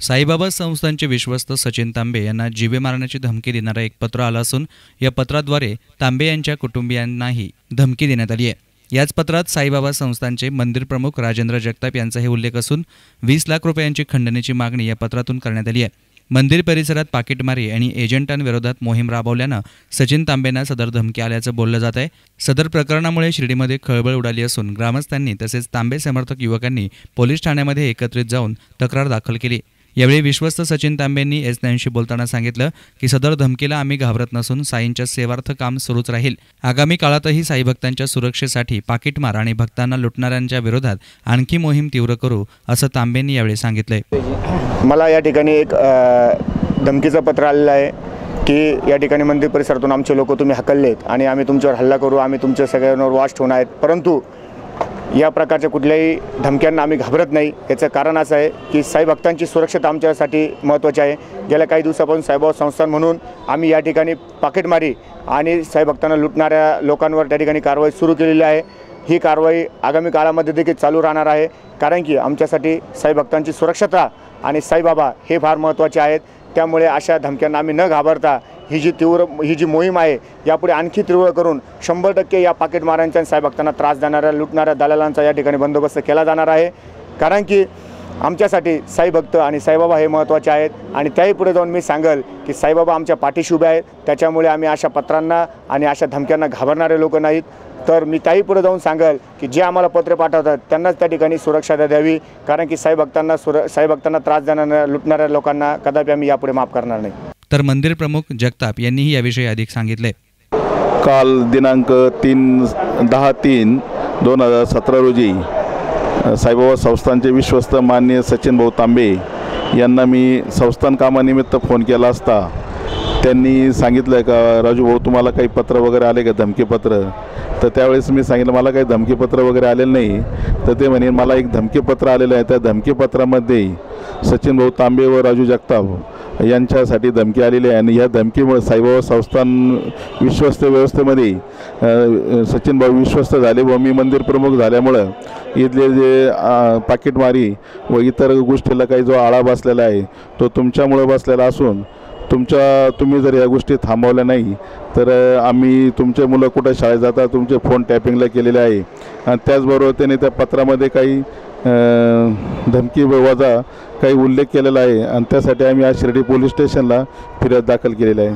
साईबाबा संस्थांचे विश्वस्त सचिन तांबे यांना जीवे मारण्याची धमकी देणारं एक पत्र आलं असून या पत्राद्वारे तांबे यांच्या कुटुंबियांनाही धमकी देण्यात आली आहे। याच पत्रात साईबाबा संस्थांचे मंदिर प्रमुख राजेंद्र जगताप यांचाही उल्लेख असून 20 लाख रुपयांची खंडणीची मागणी या पत्रातून करण्यात आली आहे। मंदिर परिसरात पाकिटमारी आणि एजंटांविरोधात मोहीम राबवल्यानं सचिन तांबेंना सदर धमकी आल्याचं बोललं जात आहे। सदर प्रकरणामुळे शिर्डीमध्ये खळबळ उडाली असून ग्रामस्थांनी तसेच तांबे समर्थक युवकांनी पोलीस ठाण्यामध्ये एकत्रित जाऊन तक्रार दाखल केली। यावेळी विश्वस्त सचिन तांबेंनी S9शी बोलताना सांगितलं की सदर धमकीला आम्ही घाबरत नसून साईंच्या सेवार्थ काम सुरूच राहील। आगामी काळातही साई भक्तांच्या सुरक्षेसाठी पाकिटमार आणि भक्तांना लुटणाऱ्यांच्या विरोधात आणखी मोहीम तीव्र करू असं तांबेंनी यावेळी सांगितलंय। मला या ठिकाणी एक धमकीचं पत्र आलेलं आहे की या ठिकाणी मंदिर परिसरातून आमचे लोक तुम्ही हकललेत आणि आम्ही तुमच्यावर हल्ला करू, आम्ही तुमच्या सगळ्यांवर वॉच ठेवणार आहेत। परंतु या प्रकारच्या कुठल्याही धमक्यांना आम्ही घाबरत नाही। याचं कारण असं आहे की साई भक्तांची सुरक्षता आमच्यासाठी महत्त्वाची आहे। गेल्या काही दिवसापासून साईबाबा संस्थान म्हणून आम्ही या ठिकाणी पाकिटमारी आणि साई भक्तांना लुटणाऱ्या लोकांवर त्या ठिकाणी कारवाई सुरू केलेली आहे। ही कारवाई आगामी काळामध्ये देखील चालू राहणार आहे, कारण की आमच्यासाठी साई भक्तांची सुरक्षता आणि साईबाबा हे फार महत्त्वाचे आहेत। त्यामुळे अशा धमक्यांना आम्ही न घाबरता ही जी मोहीम आहे यापुढे आणखी तीव्र करून 100% या पाकिटमारांच्या आणि साई भक्तांना त्रास देणाऱ्या लुटणाऱ्या दलालांचा या ठिकाणी बंदोबस्त केला जाणार आहे। कारण की आमच्यासाठी साई भक्त आणि साईबाबा हे महत्त्वाचे आहेत आणि त्याही पुढे जाऊन मी सांगेल की साईबाबा आमच्या पाठीशी उभे आहेत। त्याच्यामुळे आम्ही अशा पत्रांना आणि अशा धमक्यांना घाबरणारे लोक नाहीत। तर मी त्याही पुढे जाऊन सांगेल की जे आम्हाला पत्र पाठवतात त्यांनाच त्या ठिकाणी सुरक्षा द्यावी, कारण की साई भक्तांना त्रास देणाऱ्या लुटणाऱ्या लोकांना कदापि आम्ही यापुढे माफ करणार नाही। तर मंदिर प्रमुख जगताप यांनीही याविषयी अधिक सांगितले। काल दिनांक 10/3/2017 रोजी साईबाबा संस्थानचे विश्वस्त माननीय सचिन भाऊ तांबे यांना मी संस्थान कामानिमित्त फोन केला असता त्यांनी सांगितलं का राजू भाऊ तुम्हाला काही पत्र वगैरे आले का धमकीपत्र? तर त्यावेळेस मी सांगितलं मला काही धमकीपत्र वगैरे आलेलं नाही। तर ते म्हणे मला एक धमकीपत्र आलेलं आहे, त्या धमकीपत्रामध्ये सचिन भाऊ तांबे व राजू जगताप यांच्यासाठी धमकी आलेली आहे आणि या धमकीमुळे साईबाबा संस्थान विश्वस्त व्यवस्थेमध्ये सचिन भाऊ विश्वस्त झाले व मी मंदिर प्रमुख झाल्यामुळं इथले जे पाकिटमारी व इतर गोष्टीला काही जो आळा बसलेला आहे तो तुमच्यामुळे बसलेला असून तुम्ही जर या गोष्टी थांबवल्या नाही तर आम्ही तुमचे मुलं कुठं शाळेत जातात तुमचे फोन टॅपिंगला केलेले आहे आणि त्याचबरोबर त्याने त्या पत्रामध्ये काही धमकी वजा काही उल्लेख केलेला आहे आणि त्यासाठी आम्ही आज शिर्डी पोलीस स्टेशनला फिर्याद दाखल केलेली आहे।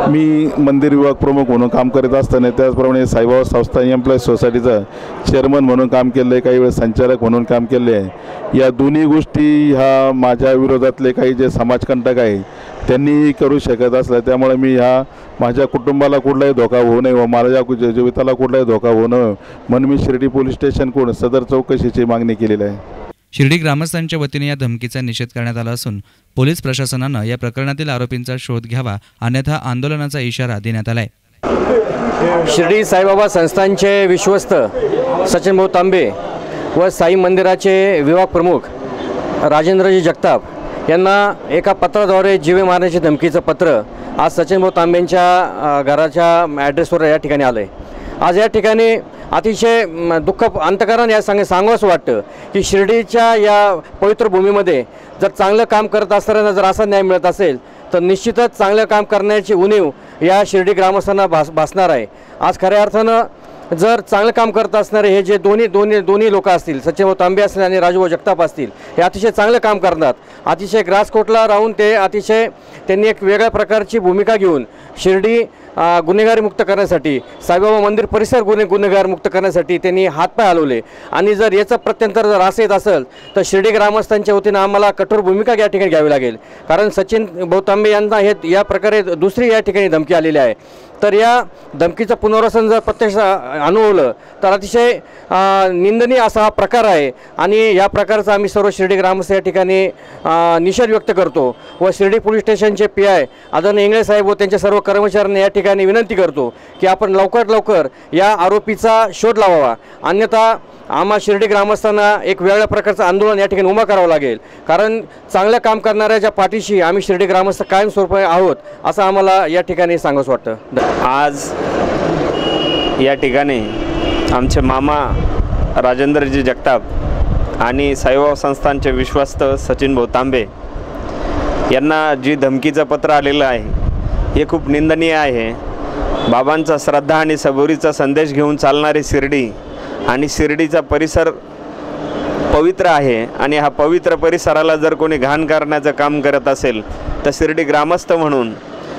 मी मंदिर विभाग प्रमुख म्हणून काम करीत असताना त्याचप्रमाणे साईबाबा संस्था एम्प्लॉईज सोसायटीचा चेअरमन म्हणून काम केलं आहे, काही वेळेस संचालक म्हणून काम केले आहे। या दोन्ही गोष्टी ह्या माझ्या विरोधातले काही जे समाजकंटक आहे त्यांनी करू शकत असलं, त्यामुळे मी माझ्या कुटुंबाला कुठलाही धोका होऊ नये व माझ्या जीविताला कुठलाही धोका होऊ नये म्हणून मी शिर्डी पोलीस स्टेशनकडून सदर चौकशीची मागणी केलेली आहे। शिर्डी ग्रामस्थांच्या वतीने या धमकीचा निषेध करण्यात आला असून पोलीस प्रशासनानं या प्रकरणातील आरोपींचा शोध घ्यावा अन्यथा आंदोलनाचा इशारा देण्यात आलाय। शिर्डी साईबाबा संस्थानचे विश्वस्त सचिन भाऊ तांबे व साई मंदिराचे विभाग प्रमुख राजेंद्रजी जगताप यांना एका पत्राद्वारे जीवे मारण्याची धमकीचं पत्र आज सचिन भाऊ तांबेंच्या घराच्या ॲड्रेसवर या ठिकाणी आलं आहे। आज या ठिकाणी अतिशय दुःख अंतकरण या सांगावंसं वाटतं की शिर्डीच्या या पवित्र भूमीमध्ये जर चांगलं काम करत असताना जर असा न्याय मिळत असेल तर निश्चितच चांगलं काम करण्याची उणीव या शिर्डी ग्रामस्थांना भासणार आहे। आज खऱ्या अर्थानं जर चांगलं काम करत असणारे हे जे दोन्ही लोक असतील, सचिन भाऊ तांबे असतील आणि राजूभाऊ जगताप असतील, हे अतिशय चांगलं काम करतात। अतिशय ग्रासकोटला राहून त्यांनी एक वेगळ्या प्रकारची भूमिका घेऊन शिर्डी गुन्हेगारी मुक्त करण्यासाठी, साईबाबा मंदिर परिसर गुन्हेगार मुक्त करण्यासाठी त्यांनी हातपाय हलवले आणि जर याचं प्रत्यंतर जर असं येत असेल तर शिर्डी ग्रामस्थांच्या वतीनं आम्हाला कठोर भूमिका या ठिकाणी घ्यावी लागेल, कारण सचिन भाऊ तांबे यांना या प्रकारे दुसरी या ठिकाणी धमकी आलेली आहे। तर या धमकीचं पुनर्वसन जर प्रत्यक्ष अनुभवलं तर अतिशय निंदनीय असा हा प्रकार आहे आणि या प्रकारचा आम्ही सर्व शिर्डी ग्रामस्थ या ठिकाणी निषेध व्यक्त करतो व शिर्डी पोलीस स्टेशनचे PI आदरणीय इंगळे साहेब व त्यांच्या सर्व कर्मचाऱ्यांना या ठिकाणी विनंती करतो की आपण लवकरात लवकर या आरोपीचा शोध लावावा, अन्यथा आम्हा शिर्डी ग्रामस्थांना एक वेगळ्या प्रकारचं आंदोलन या ठिकाणी उभं करावं लागेल, कारण चांगलं काम करणाऱ्याच्या पाठीशी आम्ही शिर्डी ग्रामस्थ कायमस्वरूपी आहोत असं आम्हाला या ठिकाणी सांगावंसं वाटतं। आज या ठिकाणी आमचे मामा राजेंद्रजी जगताप आणि साईबाबा संस्थानचे विश्वस्त सचिन भाऊ तांबे यांना जी धमकीचं पत्र आलेलं आहे हे खूप निंदनीय आहे. बाबांचा श्रद्धा आणि सबुरीचा संदेश घेऊन चालणारी शिर्डी आणि शिर्डीचा परिसर पवित्र आहे आणि हा पवित्र परिसराला जर कोणी घाण करण्याचं काम करत असेल तर शिर्डी ग्रामस्थ म्हणून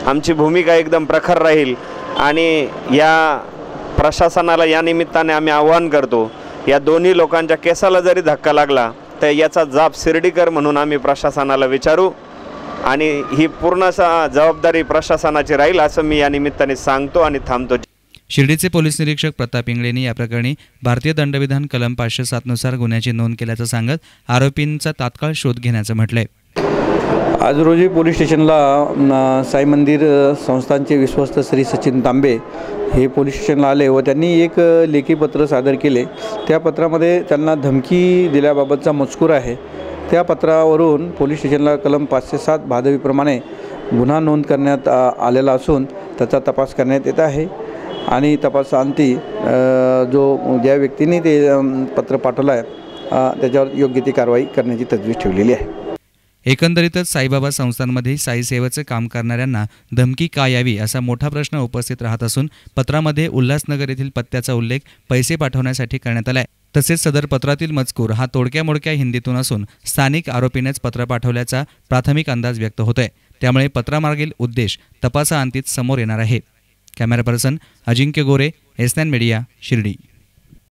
आमची भूमिका एकदम प्रखर राहील. आणि या प्रशासनाला या निमित्ताने आम्ही आवाहन करतो, या दोन्ही लोकांच्या केसाला जरी धक्का लागला तर याचा जाब शिर्डीकर म्हणून आम्ही प्रशासनाला विचारू आणि ही पूर्ण जबाबदारी प्रशासनाची राहील असं मी या निमित्ताने सांगतो आणि थांबतो. शिर्डीचे पोलीस निरीक्षक प्रताप इंगळेंनी या प्रकरणी भारतीय दंडविधान कलम 507 नुसार गुन्ह्याची नोंद केल्याचं सांगत आरोपींचा तात्काळ शोध घेण्याचं म्हटलंय. आज रोजी पोलीस स्टेशनला साई मंदिर संस्थानचे विश्वस्त श्री सचिन तांबे हे पोलीस स्टेशनला आले व त्यांनी एक लेखी पत्र सादर केले. त्या पत्रामध्ये त्यांना धमकी दिल्याबाबतचा मजकूर आहे. त्या पत्रावरून पोलीस स्टेशनला कलम 507 भादवीप्रमाणे गुन्हा नोंद करण्यात आलेला असून त्याचा तपास करण्यात येत आहे आणि तपासांती ज्या व्यक्तीने ते पत्र पाठवलं आहे त्याच्यावर योग्य ती कारवाई करण्याची तजवीज ठेवलेली आहे. एकंदरीतच साईबाबा संस्थांमध्ये साई सेवेचं काम करणाऱ्यांना धमकी का यावी असा मोठा प्रश्न उपस्थित राहत असून पत्रामध्ये उल्हासनगर येथील पत्त्याचा उल्लेख पैसे पाठवण्यासाठी करण्यात आलाय. तसेच सदर पत्रातील मजकूर हा तोडक्या मोडक्या हिंदीतून असून स्थानिक आरोपीनेच पत्र पाठवल्याचा प्राथमिक अंदाज व्यक्त होतोय. त्यामुळे पत्रामागील उद्देश तपासाअंतीत समोर येणार आहे. कॅमेरा पर्सन अजिंक्य गोरे, S9 मीडिया, शिर्डी.